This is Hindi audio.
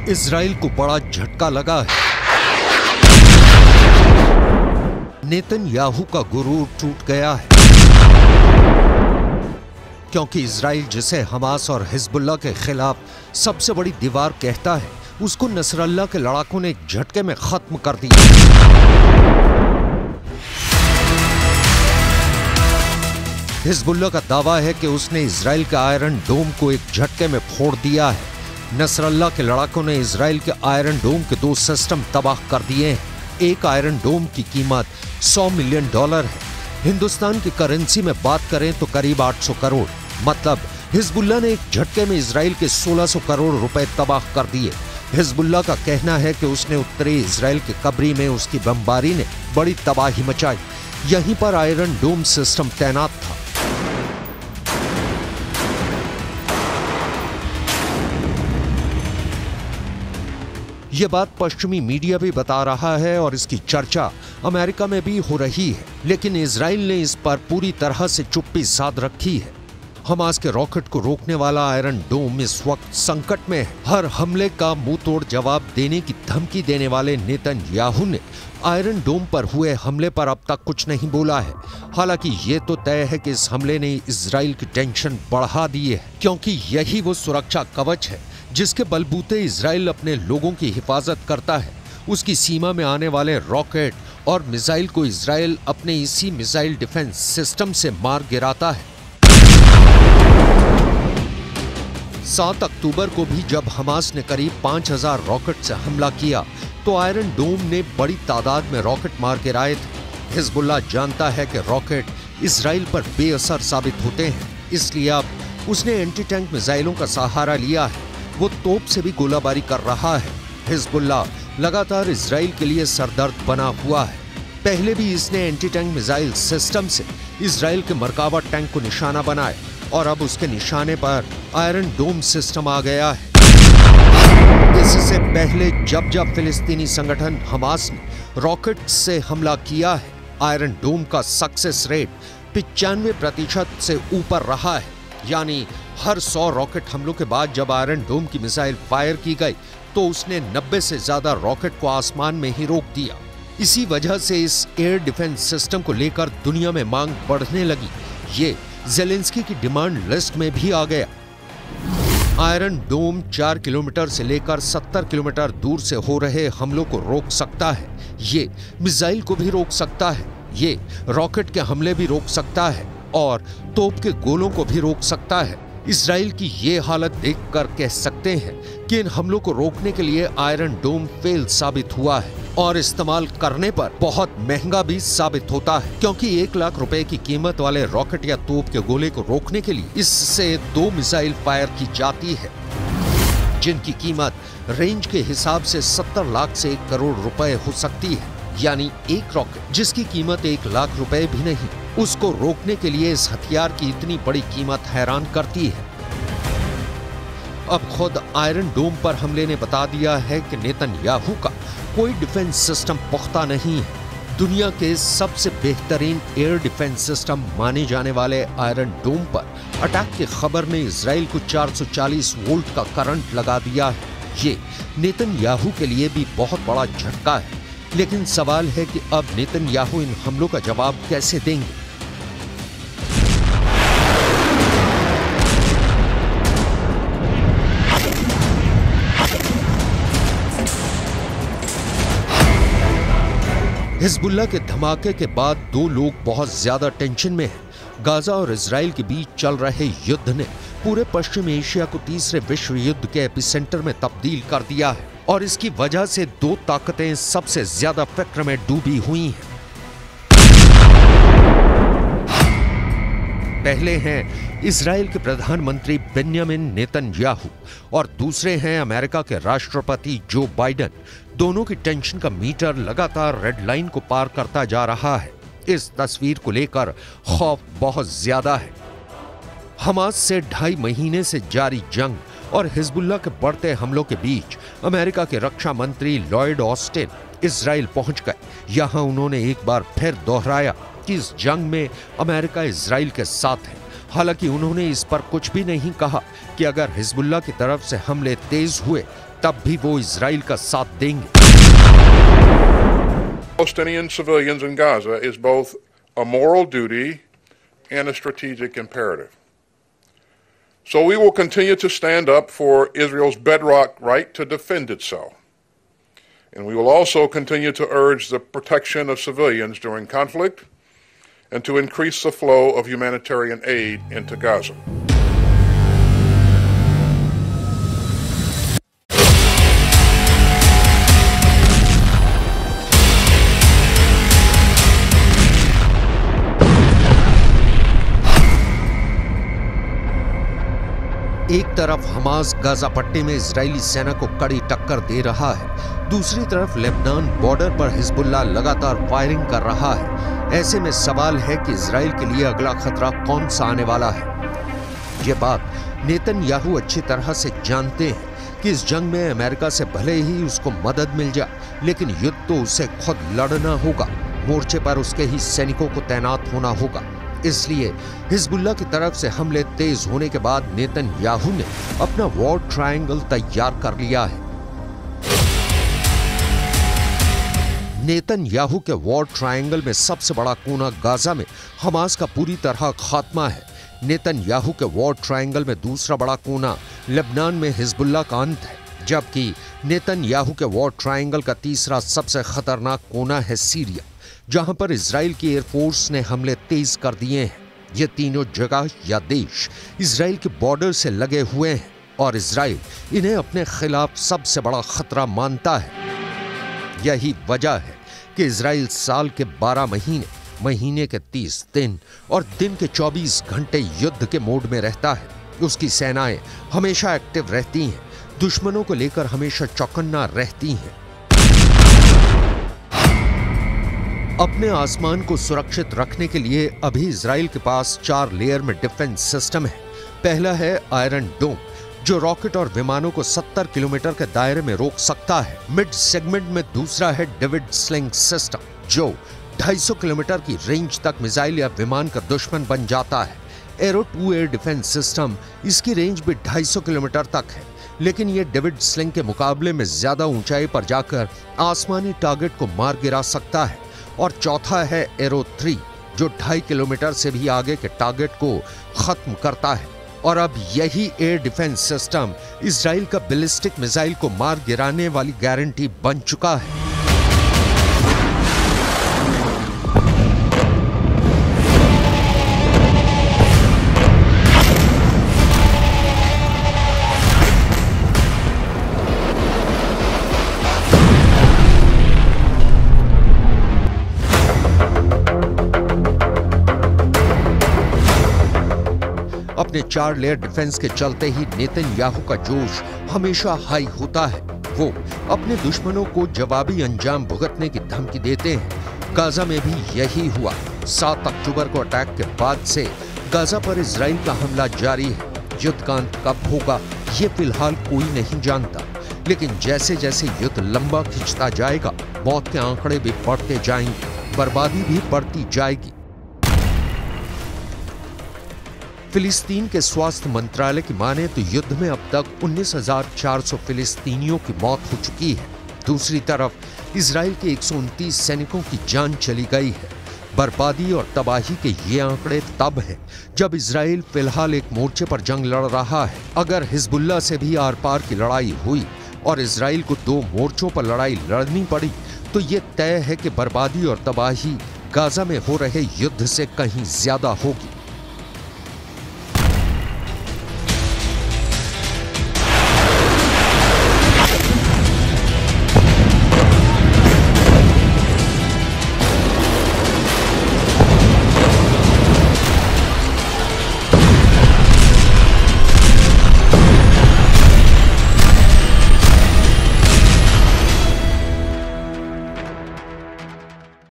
इजराइल को बड़ा झटका लगा है। नेतन्याहू का गुरूर टूट गया है, क्योंकि इजराइल जिसे हमास और हिजबुल्लाह के खिलाफ सबसे बड़ी दीवार कहता है, उसको नसरल्लाह के लड़ाकों ने एक झटके में खत्म कर दिया। हिजबुल्लाह का दावा है कि उसने इजराइल के आयरन डोम को एक झटके में फोड़ दिया है। नसरल्लाह के लड़ाकों ने इजराइल के आयरन डोम के 2 सिस्टम तबाह कर दिए हैं। एक आयरन डोम की कीमत $100 मिलियन है। हिंदुस्तान की करेंसी में बात करें तो करीब 800 करोड़। मतलब हिजबुल्लाह ने एक झटके में इजराइल के 1600 करोड़ रुपए तबाह कर दिए। हिजबुल्लाह का कहना है कि उसने उत्तरी इजराइल के कब्री में उसकी बमबारी ने बड़ी तबाही मचाई। यहीं पर आयरन डोम सिस्टम तैनात था। ये बात पश्चिमी मीडिया भी बता रहा है और इसकी चर्चा अमेरिका में भी हो रही है, लेकिन इजराइल ने इस पर पूरी तरह से चुप्पी साध रखी है। हमास के रॉकेट को रोकने वाला आयरन डोम इस वक्त संकट में है। हर हमले का मुंह तोड़ जवाब देने की धमकी देने वाले नेतन्याहू ने आयरन डोम पर हुए हमले पर अब तक कुछ नहीं बोला है। हालांकि ये तो तय है कि इस हमले ने इजराइल की टेंशन बढ़ा दी है, क्योंकि यही वो सुरक्षा कवच है जिसके बलबूते इजराइल अपने लोगों की हिफाजत करता है। उसकी सीमा में आने वाले रॉकेट और मिसाइल को इजराइल अपने इसी मिसाइल डिफेंस सिस्टम से मार गिराता है। 7 अक्टूबर को भी जब हमास ने करीब 5000 रॉकेट से हमला किया तो आयरन डोम ने बड़ी तादाद में रॉकेट मार गिराए थे। हिजबुल्लाह जानता है कि रॉकेट इजराइल पर बेअसर साबित होते हैं, इसलिए अब उसने एंटी टैंक मिसाइलों का सहारा लिया है। वो तोप से भी गोलाबारी कर रहा है। हिजबुल्लाह लगातार इजराइल के लिए सरदर्द बना हुआ है। पहले भी इसने एंटी टैंक मिसाइल सिस्टम से इजराइल के मरकाबा टैंक को निशाना बनाया और अब उसके निशाने पर आयरन डोम सिस्टम आ गया है। इससे पहले जब जब फिलिस्तीनी संगठन हमास ने रॉकेट से हमला किया है, आयरन डोम का सक्सेस रेट 95% से ऊपर रहा है। यानी हर 100 रॉकेट हमलों के बाद जब आयरन डोम की मिसाइल फायर की गई तो उसने 90 से ज्यादा रॉकेट को आसमान में ही रोक दिया। इसी वजह से इस एयर डिफेंस सिस्टम को लेकर दुनिया में मांग बढ़ने लगी। ये ज़ेलेंस्की की डिमांड लिस्ट में भी आ गया। आयरन डोम 4 किलोमीटर से लेकर 70 किलोमीटर दूर से हो रहे हमलों को रोक सकता है। ये मिसाइल को भी रोक सकता है, ये रॉकेट के हमले भी रोक सकता है और तोप के गोलों को भी रोक सकता है। इजराइल की ये हालत देखकर कह सकते हैं कि इन हमलों को रोकने के लिए आयरन डोम फेल साबित हुआ है और इस्तेमाल करने पर बहुत महंगा भी साबित होता है, क्योंकि 1 लाख रुपए की कीमत वाले रॉकेट या तोप के गोले को रोकने के लिए इससे 2 मिसाइल फायर की जाती है, जिनकी कीमत रेंज के हिसाब से 70 लाख से 1 करोड़ रुपए हो सकती है। यानी एक रॉकेट जिसकी कीमत 1 लाख रुपए भी नहीं, उसको रोकने के लिए इस हथियार की इतनी बड़ी कीमत हैरान करती है। अब खुद आयरन डोम पर हमले ने बता दिया है कि नेतन्याहू का कोई डिफेंस सिस्टम पुख्ता नहीं है। दुनिया के सबसे बेहतरीन एयर डिफेंस सिस्टम माने जाने वाले आयरन डोम पर अटैक की खबर ने इजराइल को 440 वोल्ट का करंट लगा दिया है। ये नेतन्याहू के लिए भी बहुत बड़ा झटका है। लेकिन सवाल है कि अब नेतन्याहू इन हमलों का जवाब कैसे देंगे। हिजबुल्लाह के धमाके के बाद 2 लोग बहुत ज्यादा टेंशन में हैं। गाजा और इजराइल के बीच चल रहे युद्ध ने पूरे पश्चिम एशिया को तीसरे विश्व युद्ध के एपिसेंटर में तब्दील कर दिया है और इसकी वजह से 2 ताकतें सबसे ज्यादा फिक्र में डूबी हुई हैं। पहले हैं इजराइल के प्रधानमंत्री बेन्यामिन नेतन्याहू और दूसरे हैं अमेरिका के राष्ट्रपति जो बाइडेन। दोनों की टेंशन का मीटर लगातार रेड लाइन को पार करता जा रहा है। इस तस्वीर को लेकर खौफ बहुत ज्यादा है। हमास से 2.5 महीने से जारी जंग और हिजबुल्लाह के बढ़ते हमलों के बीच अमेरिका के रक्षा मंत्री लॉयड ऑस्टिन इजराइल पहुंच गए। यहां उन्होंने एक बार फिर दोहराया कि इस जंग में अमेरिका इजराइल के साथ है। हालांकि उन्होंने इस पर कुछ भी नहीं कहा कि अगर हिजबुल्लाह की तरफ से हमले तेज हुए तब भी वो इजराइल का साथ देंगे। Palestinian civilians in Gaza is both a moral duty and a strategic imperative. So we will continue to stand up for Israel's bedrock right to defend itself. And we will also continue to urge the protection of civilians during conflict and to increase the flow of humanitarian aid into Gaza. एक तरफ हमास गाजा पट्टी में इजरायली सेना को कड़ी टक्कर दे रहा है, दूसरी तरफ लेबनान बॉर्डर पर हिजबुल्लाह लगातार फायरिंग कर रहा है। ऐसे में सवाल है कि इजराइल के लिए अगला खतरा कौन सा आने वाला है। ये बात नेतन्याहू अच्छी तरह से जानते हैं कि इस जंग में अमेरिका से भले ही उसको मदद मिल जाए, लेकिन युद्ध तो उसे खुद लड़ना होगा। मोर्चे पर उसके ही सैनिकों को तैनात होना होगा। इसलिए हिजबुल्लाह की तरफ से हमले तेज होने के बाद नेतन्याहू ने अपना वॉर ट्रायंगल तैयार कर लिया है। नेतन्याहू के वॉर ट्रायंगल में सबसे बड़ा कोना गाजा में हमास का पूरी तरह खात्मा है। नेतन्याहू के वॉर ट्रायंगल में दूसरा बड़ा कोना लेबनान में हिजबुल्लाह का अंत है, जबकि नेतन्याहू के वॉर ट्रायंगल का तीसरा सबसे खतरनाक कोना है सीरिया, जहां पर इजराइल की एयरफोर्स ने हमले तेज कर दिए हैं। ये तीनों जगह या देश इजराइल के बॉर्डर से लगे हुए हैं और इजराइल इन्हें अपने खिलाफ सबसे बड़ा खतरा मानता है। यही वजह है कि इजराइल साल के 12 महीने, महीने के 30 दिन और दिन के 24 घंटे युद्ध के मोड में रहता है। उसकी सेनाएं हमेशा एक्टिव रहती हैं, दुश्मनों को लेकर हमेशा चौकन्ना रहती हैं। अपने आसमान को सुरक्षित रखने के लिए अभी इजराइल के पास 4 लेयर में डिफेंस सिस्टम है। पहला है आयरन डोम, जो रॉकेट और विमानों को 70 किलोमीटर के दायरे में रोक सकता है। मिड सेगमेंट में दूसरा है डेविड स्लिंग सिस्टम, जो 250 किलोमीटर की रेंज तक मिसाइल या विमान का दुश्मन बन जाता है। एरो 2 एयर डिफेंस सिस्टम, इसकी रेंज भी 250 किलोमीटर तक है, लेकिन यह डेविड स्लिंग के मुकाबले में ज्यादा ऊंचाई पर जाकर आसमानी टारगेट को मार गिरा सकता है। और चौथा है एरो 3, जो 2.5 किलोमीटर से भी आगे के टारगेट को खत्म करता है। और अब यही एयर डिफेंस सिस्टम इजराइल का बैलिस्टिक मिसाइल को मार गिराने वाली गारंटी बन चुका है। अपने 4 लेयर डिफेंस के चलते ही नेतन्याहू का जोश हमेशा हाई होता है। वो अपने दुश्मनों को जवाबी अंजाम भुगतने की धमकी देते हैं। गाजा में भी यही हुआ। 7 अक्टूबर को अटैक के बाद से गाजा पर इजराइल का हमला जारी है। युद्ध का अंत कब होगा ये फिलहाल कोई नहीं जानता, लेकिन जैसे जैसे युद्ध लंबा खिंचता जाएगा, मौत के आंकड़े भी बढ़ते जाएंगे, बर्बादी भी बढ़ती जाएगी। फिलिस्तीन के स्वास्थ्य मंत्रालय की माने तो युद्ध में अब तक 19,400 फिलिस्तीनियों की मौत हो चुकी है। दूसरी तरफ इजराइल के 129 सैनिकों की जान चली गई है। बर्बादी और तबाही के ये आंकड़े तब हैं जब इजराइल फिलहाल एक मोर्चे पर जंग लड़ रहा है। अगर हिजबुल्लाह से भी आर पार की लड़ाई हुई और इजराइल को 2 मोर्चों पर लड़ाई लड़नी पड़ी, तो ये तय है कि बर्बादी और तबाही गाजा में हो रहे युद्ध से कहीं ज्यादा होगी।